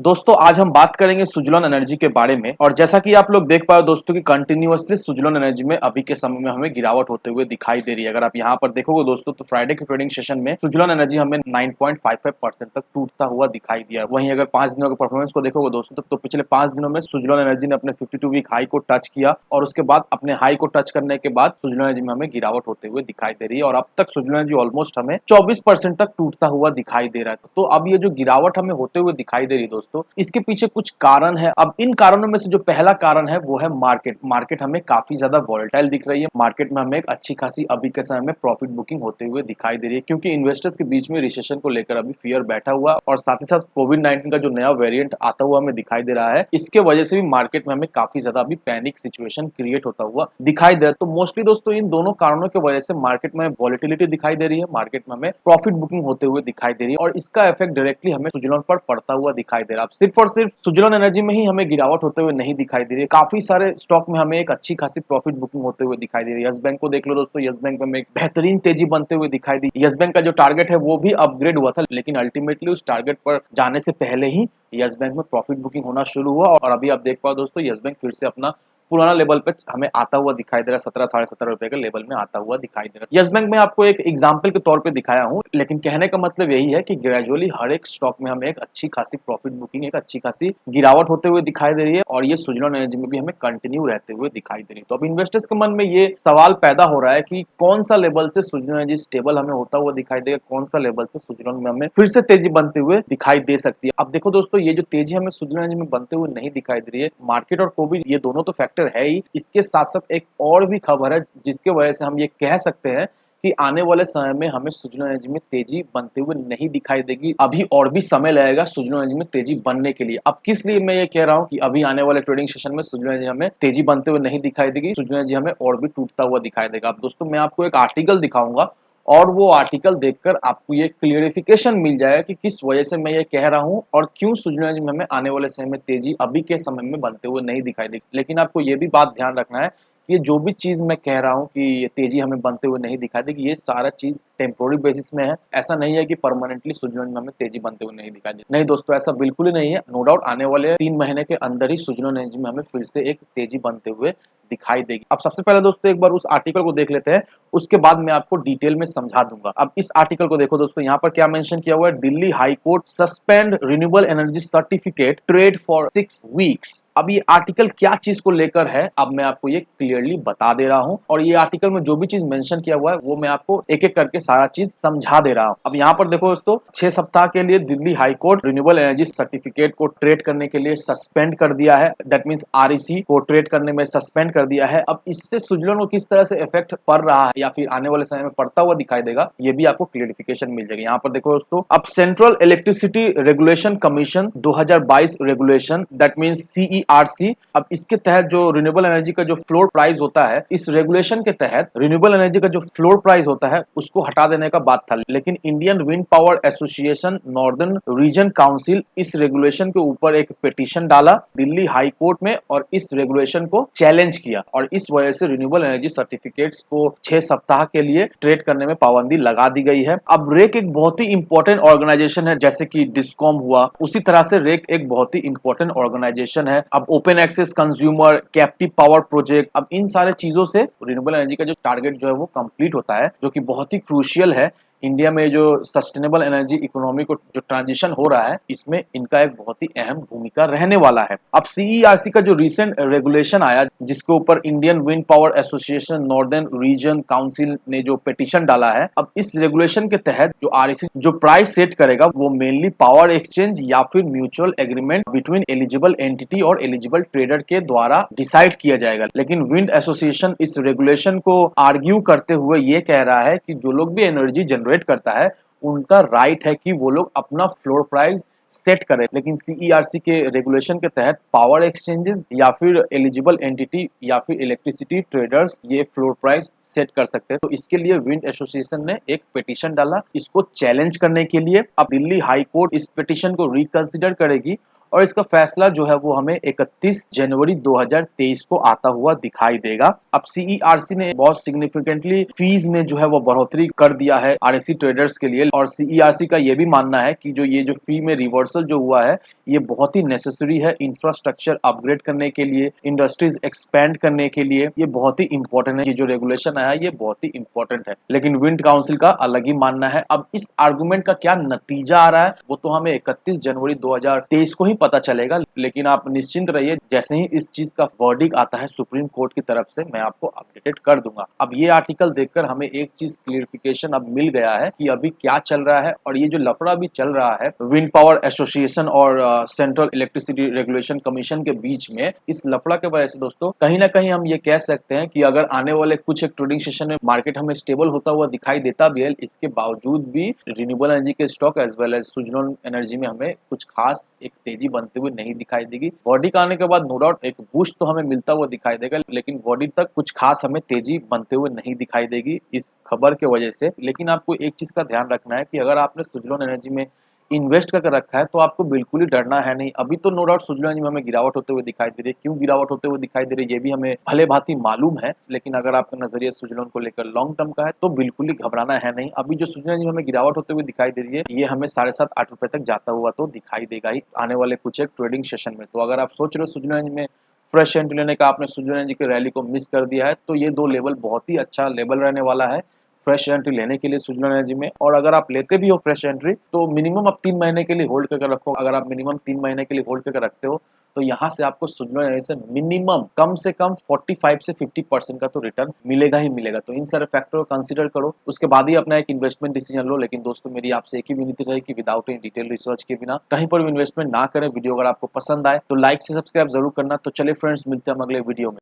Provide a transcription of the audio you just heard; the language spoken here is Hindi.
दोस्तों आज हम बात करेंगे सुजलॉन एनर्जी के बारे में। और जैसा कि आप लोग देख पाए दोस्तों कि कंटिन्यूअसली सुजलॉन एनर्जी में अभी के समय में हमें गिरावट होते हुए दिखाई दे रही है। अगर आप यहाँ पर देखोगे दोस्तों तो फ्राइडे के ट्रेडिंग सेशन में सुजलॉन एनर्जी हमें 9.55% तक टूटता हुआ दिखाई दिया। वहीं अगर 5 दिनों के परफॉर्मेंस को देखोगे दोस्तों तो पिछले 5 दिनों में सुजलॉन एनर्जी ने अपने 52 वीक हाई को टच किया और उसके बाद अपने हाई को टच करने के बाद सुजलॉन एनर्जी में हमें गिरावट होते हुए दिखाई दे रही है। और अब तक सुजलॉन एनर्जी ऑलमोस्ट हमें 24% तक टूटता हुआ दिखाई दे रहा है। तो अब ये जो गिरावट हमें होते हुए दिखाई दे रही है दोस्तों, इसके पीछे कुछ कारण है। अब इन कारणों में से जो पहला कारण है वो है मार्केट हमें काफी ज्यादा वॉलेटाइल दिख रही है। मार्केट में हमें एक अच्छी खासी अभी के समय में प्रॉफिट बुकिंग होते हुए दिखाई दे रही है, क्योंकि इन्वेस्टर्स के बीच में रिसेशन को लेकर अभी फियर बैठा हुआ और साथ ही साथ कोविड-19 का जो नया वेरिएंट आता हुआ हमें दिखाई दे रहा है, इसके वजह से भी मार्केट में हमें काफी ज्यादा अभी पैनिक सिचुएशन क्रिएट होता हुआ दिखाई दे रहा है। तो मोस्टली दोस्तों इन दोनों कारणों की वजह से मार्केट में वॉलेटिलिटी दिखाई दे रही है, मार्केट में हमें प्रॉफिट बुकिंग होते हुए दिखाई दे रही है और इसका इफेक्ट डायरेक्टली हमें सुजलॉन पर पड़ता हुआ दिखाई दे रहा है। सिर्फ और सिर्फ सुजलॉन एनर्जी में ही हमें गिरावट होते हुए नहीं दिखाई दे रही है, काफी सारे स्टॉक में हमें एक अच्छी खासी प्रॉफिट बुकिंग होते हुए दिखाई दे रही है। यस बैंक को देख लो दोस्तों, यस बैंक में हमें एक बेहतरीन तेजी बनते हुए दिखाई दी। यस बैंक का जो टारगेट है वो भी अपग्रेड हुआ था, लेकिन अल्टीमेटली उस टारगेट पर जाने से पहले ही यस बैंक में प्रॉफिट बुकिंग होना शुरू हुआ और अभी आप देख पाओ दोस्तों यस बैंक फिर से अपना पुराना लेवल पे हमें आता हुआ दिखाई दे रहा है। 17 साढ़े 17 रुपए के लेवल में आता हुआ दिखाई दे रहा है। यस बैंक में आपको एक एग्जांपल के तौर पे दिखाया हूं, लेकिन कहने का मतलब यही है कि ग्रेजुअली हर एक स्टॉक में हमें एक अच्छी खासी प्रॉफिट बुकिंग, एक अच्छी खासी गिरावट होते हुए दिखाई दे रही है और ये सुजलॉन एनर्जी में भी हमें कंटिन्यू रहते हुए दिखाई दे रही है। तो अब इन्वेस्टर्स के मन में ये सवाल पैदा हो रहा है कि कौन सा लेवल से सुजलॉन एनर्जी स्टेबल हमें होता हुआ दिखाई देगा, कौन सा लेवल से सुजलॉन में हमें फिर से तेजी बनते हुए दिखाई दे सकती है। अब देखो दोस्तों, ये जो तेजी हमें सुजलॉन एनर्जी में बनते हुए नहीं दिखाई दे रही है, मार्केट और कोविड ये दोनों तो फैक्टर है ही, इसके साथ साथ एक और भी खबर है जिसके वजह से हम ये कह सकते हैं कि आने वाले समय में हमें सुजलॉन एनर्जी में तेजी बनते हुए नहीं दिखाई देगी। अभी और भी समय लगेगा सुजलॉन एनर्जी में तेजी बनने के लिए। अब किस लिए मैं ये कह रहा हूँ कि अभी आने वाले ट्रेडिंग सेशन में सुजलॉन एनर्जी हमें तेजी बनते हुए नहीं दिखाई देगी, सुजलॉन एनर्जी हमें और भी टूटता हुआ दिखाई देगा। अब दोस्तों मैं आपको एक आर्टिकल दिखाऊंगा और वो आर्टिकल देखकर आपको ये क्लियरिफिकेशन मिल जाएगा कि किस वजह से मैं ये कह रहा हूँ और क्यों सुजलॉन एनर्जी में हमें आने वाले समय में तेजी अभी के समय में बनते हुए नहीं दिखाई देगी। लेकिन आपको ये भी बात ध्यान रखना है, ये जो भी चीज मैं कह रहा हूँ कि ये तेजी हमें बनते हुए नहीं दिखाई देगी, ये सारा चीज टेम्पोररी बेसिस में है। ऐसा नहीं है कि परमानेंटली सुजलॉन में हमें तेजी बनते हुए नहीं दिखाई देगी। नहीं दोस्तों, ऐसा बिल्कुल ही नहीं है। नो डाउट आने वाले 3 महीने के अंदर ही सुजलॉन एनर्जी में हमें फिर से एक तेजी बनते हुए दिखाई देगी। अब सबसे पहले दोस्तों एक बार उस आर्टिकल को देख लेते हैं, उसके बाद मैं आपको डिटेल में समझा दूंगा। अब इस आर्टिकल को देखो दोस्तों, यहाँ पर क्या मेंशन किया हुआ है, Delhi high court suspend renewable energy certificate trade for 6 weeks. अब ये आर्टिकल क्या चीज को लेकर है, अब मैं आपको ये क्लियरली बता दे रहा हूँ और ये आर्टिकल में जो भी चीज मेंशन किया हुआ है वो मैं आपको एक एक करके सारा चीज समझा दे रहा हूँ। अब यहाँ पर देखो दोस्तों, 6 सप्ताह के लिए Delhi high court renewable energy certificate को ट्रेड करने के लिए सस्पेंड कर दिया है। दैट मींस आरईसी को ट्रेड करने में सस्पेंड कर दिया है। अब इससे सुजलॉन को किस तरह से इफेक्ट पड़ रहा है या फिर आने वाले समय में पड़ता हुआ दिखाई देगा, ये भी आपको क्लियरिफिकेशन मिल जाएगा। यहाँ पर देखो दोस्तों, अब central electricity regulation commission 2022 regulation, that means CERC, अब इसके तहत जो रिन्यूएबल एनर्जी का जो फ्लोर प्राइस होता है, इस रेगुलेशन के तहत रिन्यूएबल एनर्जी का जो फ्लोर प्राइस होता है उसको हटा देने का बात था। लेकिन Indian wind power association northern region council इस रेगुलेशन के ऊपर एक पिटीशन डाला दिल्ली हाई कोर्ट में और इस रेगुलेशन को चैलेंज किया और इस वजह से रिन्यूएबल एनर्जी सर्टिफिकेट्स को 6 सप्ताह के लिए ट्रेड करने में पाबंदी लगा दी गई है। अब रेक एक बहुत ही इंपॉर्टेंट ऑर्गेनाइजेशन है, जैसे कि डिस्कॉम हुआ, उसी तरह से रेक एक बहुत ही इंपॉर्टेंट ऑर्गेनाइजेशन है। अब open access consumer, captive power project, अब इन सारे चीजों से रिन्यूएबल एनर्जी का जो टारगेट जो है वो कंप्लीट होता है, जो कि बहुत ही क्रूशियल है। इंडिया में जो सस्टेनेबल एनर्जी इकोनॉमी को जो ट्रांजिशन हो रहा है, इसमें इनका एक बहुत ही अहम भूमिका रहने वाला है। अब सीईआरसी का जो रिसेंट रेगुलेशन आया, जिसके ऊपर Indian wind power association northern region council ने जो पिटीशन डाला है, अब इस रेगुलेशन के तहत जो आरईसी जो प्राइस सेट करेगा वो मेनली पावर एक्सचेंज या फिर mutual agreement between eligible entity और एलिजिबल ट्रेडर के द्वारा डिसाइड किया जाएगा। लेकिन विंड एसोसिएशन इस रेगुलेशन को आर्ग्यू करते हुए ये कह रहा है कि जो लोग भी एनर्जी जनरेट करता है उनका राइट है कि वो लोग अपना फ्लोर प्राइस सेट करें। लेकिन सीईआरसी के रेगुलेशन के तहत पावर एक्सचेंजेस या फिर एलिजिबल एंटिटी या फिर इलेक्ट्रिसिटी ट्रेडर्स ये फ्लोर प्राइस सेट कर सकते हैं। तो इसके लिए विंड एसोसिएशन ने एक पिटीशन डाला इसको चैलेंज करने के लिए। अब दिल्ली हाई कोर्ट इस पिटीशन को रिकंसिडर करेगी और इसका फैसला जो है वो हमें 31 जनवरी 2023 को आता हुआ दिखाई देगा। अब सीईआरसी ने बहुत सिग्निफिकेंटली फीस में जो है वो बढ़ोतरी कर दिया है आरएससी ट्रेडर्स के लिए, और सीईआरसी का ये भी मानना है कि ये जो फी में रिवर्सल जो हुआ है ये बहुत ही नेसेसरी है इंफ्रास्ट्रक्चर अपग्रेड करने के लिए, इंडस्ट्रीज एक्सपेंड करने के लिए। ये बहुत ही इंपॉर्टेंट है, ये जो रेगुलेशन आया है ये बहुत ही इंपॉर्टेंट है। लेकिन विंड काउंसिल का अलग ही मानना है। अब इस आर्गुमेंट का क्या नतीजा आ रहा है वो तो हमें 31 जनवरी 2023 को ही पता चलेगा, लेकिन आप निश्चिंत रहिए, जैसे ही इस चीज का वर्डिक्ट आता है सुप्रीम कोर्ट की तरफ से मैं आपको अपडेटेड कर दूंगा। अब ये आर्टिकल देखकर हमें एक चीज क्लियरिफिकेशन अब मिल गया है कि अभी क्या चल रहा है, और ये जो लफड़ा भी चल रहा है विंड पावर एसोसिएशन और सेंट्रल इलेक्ट्रिसिटी रेगुलेशन कमीशन के बीच में, इस लफड़ा के वजह से दोस्तों कहीं ना कहीं हम ये कह सकते हैं कि अगर आने वाले कुछ एक ट्रेडिंग सेशन में मार्केट हमें स्टेबल होता हुआ दिखाई देता भी है, इसके बावजूद भी रिन्यूएबल एनर्जी के stock as well as Suzlon energy में हमें कुछ खास एक तेजी बनते हुए नहीं दिखाई देगी। बॉडी का आने के बाद नो डाउट एक बूस्ट तो हमें मिलता हुआ दिखाई देगा, लेकिन बॉडी तक कुछ खास हमें तेजी बनते हुए नहीं दिखाई देगी इस खबर के वजह से। लेकिन आपको एक चीज का ध्यान रखना है कि अगर आपने सुजलोन एनर्जी में इन्वेस्ट करके रखा है तो आपको बिल्कुल ही डरना है नहीं। अभी तो नो डाउट सुजलोन एनर्जी में हमें गिरावट होते हुए दिखाई दे रही है, क्यों गिरावट होते हुए दिखाई दे रही है ये भी हमें भले भांति मालूम है, लेकिन अगर आपका नजरिया सुजलोन को लेकर लॉन्ग टर्म का है तो बिल्कुल ही घबराना है नहीं। अभी जो सुजलोन एनर्जी में हमें गिरावट होते हुए दिखाई दे रही है ये हमें 7.5-8 रुपए तक जाता हुआ तो दिखाई देगा ही आने वाले कुछ एक ट्रेडिंग सेशन में। तो अगर आप सोच रहे हो सुजलोन एनर्जी में फ्रेश एंट्री लेने का, आपने सुजलोन एनर्जी की रैली को मिस कर दिया है, तो ये दो लेवल बहुत ही अच्छा लेवल रहने वाला है फ्रेश एंट्री लेने के लिए सुजलोन एनर्जी में। और अगर आप लेते भी हो फ्रेश एंट्री तो मिनिमम आप 3 महीने के लिए होल्ड करके रखो। अगर आप मिनिमम 3 महीने के लिए होल्ड करके रखते हो तो यहाँ से आपको सुजलोन एनर्जी से मिनिमम कम से कम 45 से 50% का तो रिटर्न मिलेगा ही मिलेगा। तो इन सारे फैक्टर को कंसिडर करो, उसके बाद ही अपना एक इन्वेस्टमेंट डिसीजन लो। लेकिन दोस्तों मेरी आपसे एक ही विनती रही कि विदाउट एनी डिटेल रिसर्च के बिना कहीं पर भी इन्वेस्टमेंट ना करें। वीडियो अगर आपको पसंद आए तो लाइक से सब्सक्राइब जरूर करना। तो चलिए फ्रेंड्स, मिलते हैं हम अगले वीडियो में।